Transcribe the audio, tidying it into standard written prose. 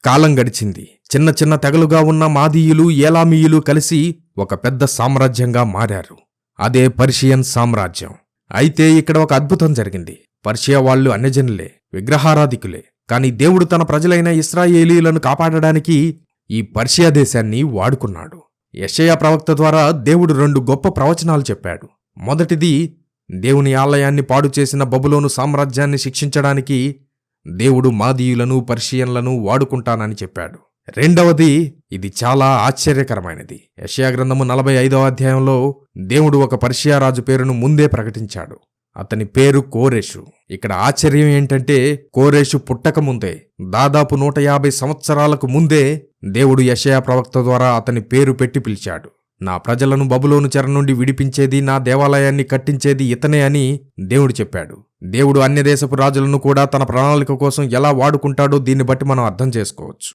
కాలం గడిచింది. చిన్న చిన్న తెగలుగా ఉన్న మాదీయులు, ఏలామీయులు కలిసి ఒక పెద్ద సామ్రాజ్యంగా మారారు. అదే పర్షియన్ సామ్రాజ్యం. అయితే ఇక్కడ ఒక అద్భుతం జరిగింది. పర్షియా వాళ్ళు అన్యజనులే, విగ్రహారాధికులే. కాని దేవుడు తన ప్రజలైన ఇశ్రాయేలీయులను కాపాడడానికి ఈ పర్షియా దేశాన్ని వాడుకున్నాడు. యెషయా ప్రవక్త ద్వారా దేవుడు 2 గొప్ప ప్రవచనాలు చెప్పాడు. మొదటిది, దేవుని ఆలయాన్ని పాడు చేసిన బబులోను సామ్రాజ్యాన్ని శిక్షించడానికి దేవుడు మాదీయులను, పర్షియన్లను వాడుకుంటానని చెప్పాడు. రెండవది, ఇది చాలా ఆశ్చర్యకరమైనది. యెషయా గ్రంథము 45వ అధ్యాయంలో దేవుడు ఒక పర్షియా రాజు పేరును ముందే ప్రకటించాడు. అతని పేరు కోరెషు. ఇక్కడ ఆశ్చర్యం ఏంటంటే, కోరెషు పుట్టకముందే, దాదాపు 150 సంవత్సరాలకు ముందే దేవుడు యెషయా ప్రవక్త ద్వారా అతని పేరు పెట్టి పిలిచాడు. నా ప్రజలను బబులోను చెర నుండి విడిపించేది, నా దేవాలయాన్ని కట్టించేది ఇతనే అని దేవుడు చెప్పాడు. దేవుడు అన్యదేశపు రాజులను కూడా తన ప్రణాళిక కోసం ఎలా వాడుకుంటాడో దీన్ని బట్టి మనం అర్థం చేసుకోవచ్చు.